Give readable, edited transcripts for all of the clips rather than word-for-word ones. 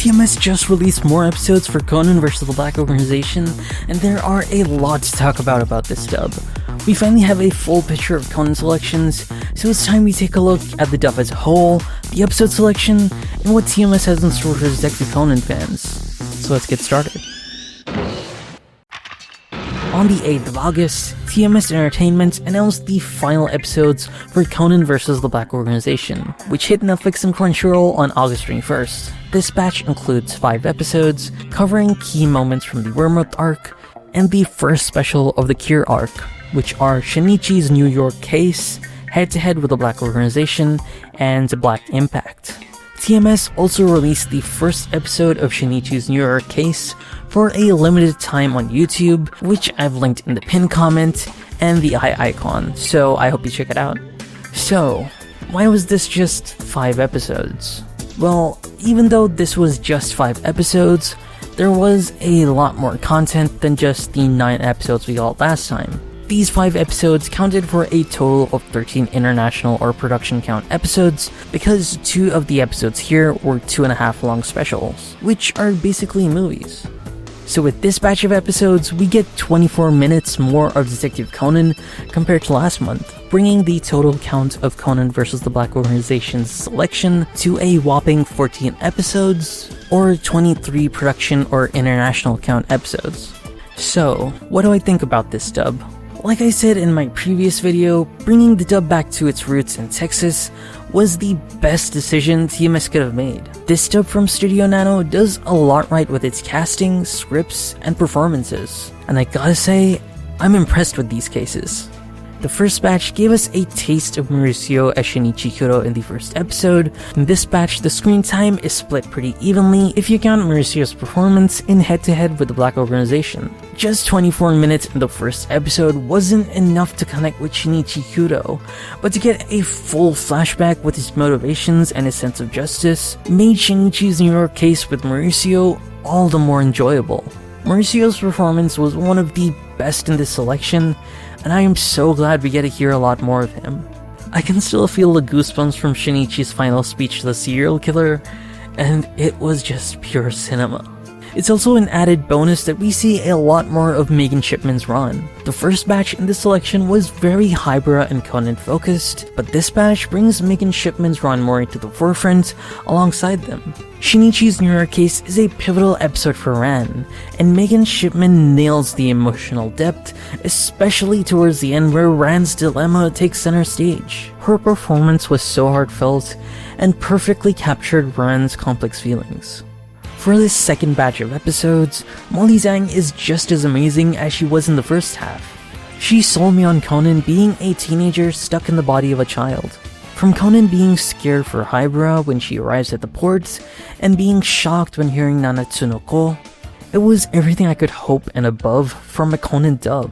TMS just released more episodes for Conan vs. the Black Organization, and there are a lot to talk about this dub. We finally have a full picture of Conan selections, so it's time we take a look at the dub as a whole, the episode selection, and what TMS has in store for Detective Conan fans. So let's get started. On the 8th of August, TMS Entertainment announced the final episodes for Conan vs. the Black Organization, which hit Netflix and Crunchyroll on August 21st. This batch includes 5 episodes, covering key moments from the Vermouth arc, and the first special of the Cure arc, which are Shinichi's New York case, head-to-head with the Black Organization, and Black Impact. TMS also released the first episode of Shinichi's New York case for a limited time on YouTube, which I've linked in the pinned comment and the eye icon, so I hope you check it out. So, why was this just 5 episodes? Well, even though this was just 5 episodes, there was a lot more content than just the 9 episodes we got last time. These 5 episodes counted for a total of 13 international or production count episodes, because 2 of the episodes here were 2.5 long specials, which are basically movies. So with this batch of episodes, we get 24 minutes more of Detective Conan compared to last month, bringing the total count of Conan vs. the Black Organization's selection to a whopping 14 episodes, or 23 production or international count episodes. So, what do I think about this dub? Like I said in my previous video, bringing the dub back to its roots in Texas was the best decision TMS could have made. This dub from Studio Nano does a lot right with its casting, scripts, and performances, and I gotta say, I'm impressed with these cases. The first batch gave us a taste of Mauricio as Shinichi Kudo in the first episode. In this batch, the screen time is split pretty evenly if you count Mauricio's performance in head-to-head with the Black Organization. Just 24 minutes in the first episode wasn't enough to connect with Shinichi Kudo, but to get a full flashback with his motivations and his sense of justice made Shinichi's New York case with Mauricio all the more enjoyable. Mauricio's performance was one of the best in this selection, and I am so glad we get to hear a lot more of him. I can still feel the goosebumps from Shinichi's final speech to the serial killer, and it was just pure cinema. It's also an added bonus that we see a lot more of Megan Shipman's run. The first batch in this selection was very Hybra and Conan focused, but this batch brings Megan Shipman's run more into the forefront alongside them. Shinichi's New York case is a pivotal episode for Ran, and Megan Shipman nails the emotional depth, especially towards the end where Ran's dilemma takes center stage. Her performance was so heartfelt and perfectly captured Ran's complex feelings. For this second batch of episodes, Molly Zhang is just as amazing as she was in the first half. She sold me on Conan being a teenager stuck in the body of a child. From Conan being scared for Hybra when she arrives at the port, and being shocked when hearing Nanatsu no Ko, it was everything I could hope and above from a Conan dub.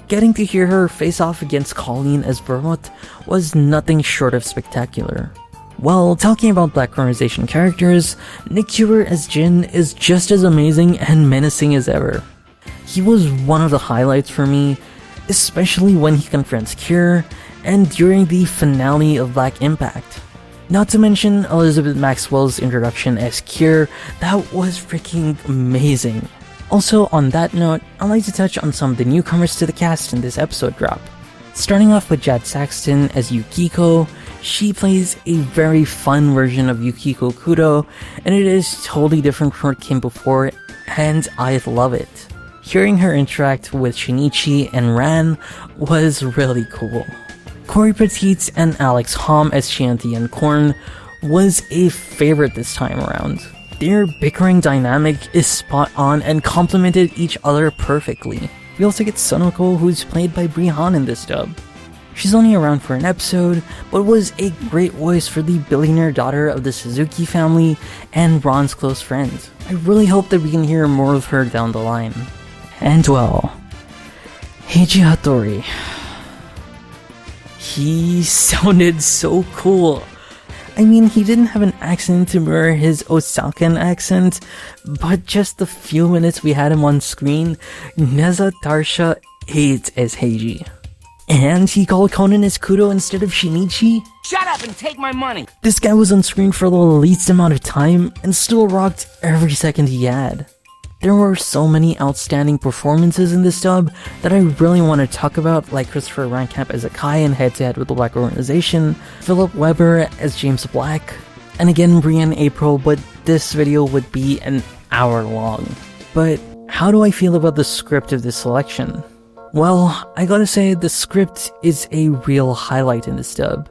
Getting to hear her face off against Colleen as Vermouth was nothing short of spectacular. Well, talking about Black Organization characters, Nick Huber as Jin is just as amazing and menacing as ever. He was one of the highlights for me, especially when he confronts Cure, and during the finale of Black Impact. Not to mention Elizabeth Maxwell's introduction as Cure, that was freaking amazing. Also, on that note, I'd like to touch on some of the newcomers to the cast in this episode drop. Starting off with Jad Saxton as Yukiko. She plays a very fun version of Yukiko Kudo, and it is totally different from what came before, and I love it. Hearing her interact with Shinichi and Ran was really cool. Corey Petite and Alex Hom as Chianti and Korn was a favorite this time around. Their bickering dynamic is spot on and complemented each other perfectly. We also get Sonoko, who's played by Bri Han in this dub. She's only around for an episode, but was a great voice for the billionaire daughter of the Suzuki family and Ron's close friend. I really hope that we can hear more of her down the line. And well, Heiji Hattori. He sounded so cool. I mean, he didn't have an accent to mirror his Osakan accent, but just the few minutes we had him on screen, Neza Tarsha ate as Heiji. And he called Conan as Kudo instead of Shinichi? Shut up and take my money! This guy was on screen for the least amount of time and still rocked every second he had. There were so many outstanding performances in this dub that I really want to talk about, like Christopher Rancamp as Akai in head-to-head with the Black Organization, Philip Weber as James Black, and again Brienne April, but this video would be an hour long. But how do I feel about the script of this selection? Well, I gotta say the script is a real highlight in this dub.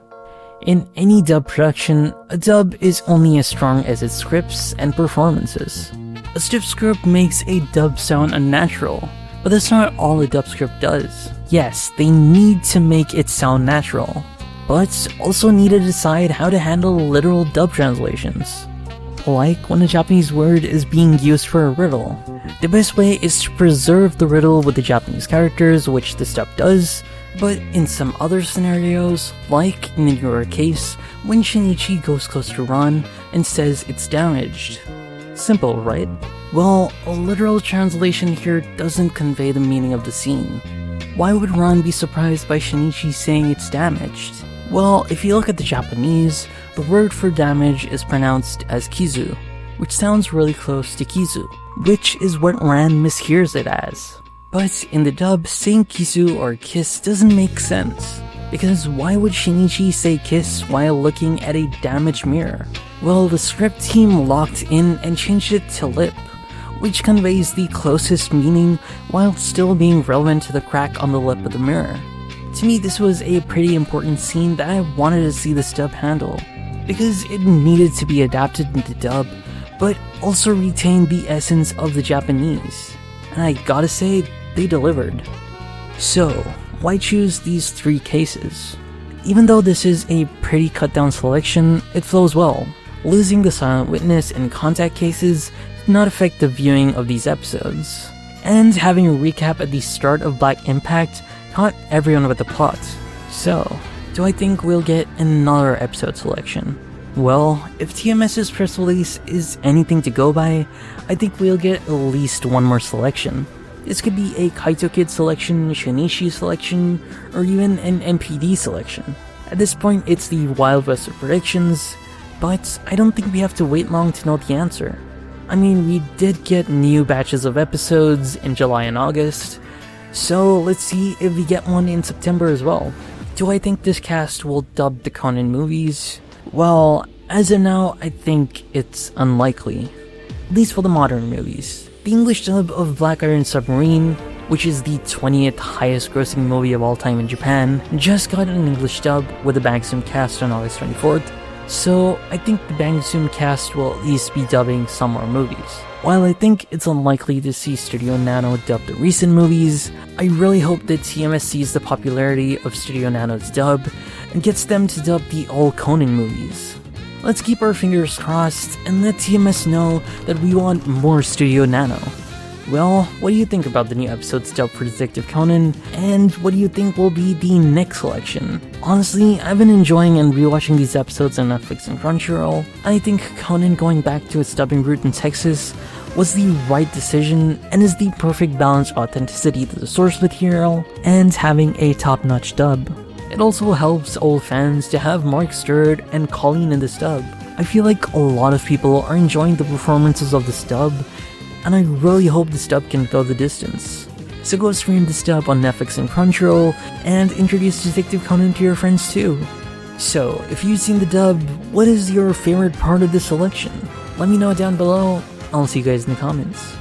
In any dub production, a dub is only as strong as its scripts and performances. A stiff script makes a dub sound unnatural, but that's not all a dub script does. Yes, they need to make it sound natural, but also need to decide how to handle literal dub translations. Like when a Japanese word is being used for a riddle. The best way is to preserve the riddle with the Japanese characters, which this dub does, but in some other scenarios, like in your case, when Shinichi goes close to Ran and says it's damaged. Simple, right? Well, a literal translation here doesn't convey the meaning of the scene. Why would Ran be surprised by Shinichi saying it's damaged? Well, if you look at the Japanese, the word for damage is pronounced as kizu, which sounds really close to kizu, which is what Ran mishears it as. But in the dub, saying kisu or kiss doesn't make sense, because why would Shinichi say kiss while looking at a damaged mirror? Well, the script team locked in and changed it to lip, which conveys the closest meaning while still being relevant to the crack on the lip of the mirror. To me, this was a pretty important scene that I wanted to see this dub handle, because it needed to be adapted into dub, but also retain the essence of the Japanese. And I gotta say, they delivered. So, why choose these three cases? Even though this is a pretty cut down selection, it flows well. Losing the silent witness and contact cases did not affect the viewing of these episodes. And having a recap at the start of Black Impact caught everyone with the plot. So, do I think we'll get another episode selection? Well, if TMS's press release is anything to go by, I think we'll get at least one more selection. This could be a Kaito Kid selection, Shinichi selection, or even an MPD selection. At this point, it's the Wild West of predictions, but I don't think we have to wait long to know the answer. I mean, we did get new batches of episodes in July and August, so let's see if we get one in September as well. Do I think this cast will dub the Conan movies? Well, as of now, I think it's unlikely. At least for the modern movies. The English dub of Black Iron Submarine, which is the 20th highest grossing movie of all time in Japan, just got an English dub with a Bang Zoom cast on August 24th, so I think the Bang Zoom cast will at least be dubbing some more movies. While I think it's unlikely to see Studio Nano dub the recent movies, I really hope that TMS sees the popularity of Studio Nano's dub and gets them to dub the all Conan movies. Let's keep our fingers crossed and let TMS know that we want more Studio Nano. Well, what do you think about the new episodes dubbed for Detective Conan, and what do you think will be the next selection? Honestly, I've been enjoying and rewatching these episodes on Netflix and Crunchyroll. I think Conan going back to its dubbing route in Texas was the right decision and is the perfect balance of authenticity to the source material and having a top-notch dub. It also helps old fans to have Mark Sturd and Colleen in this dub. I feel like a lot of people are enjoying the performances of this dub, and I really hope this dub can go the distance. So go stream this dub on Netflix and Crunchyroll, and introduce Detective Conan to your friends too. So, if you've seen the dub, what is your favorite part of this selection? Let me know down below. I'll see you guys in the comments.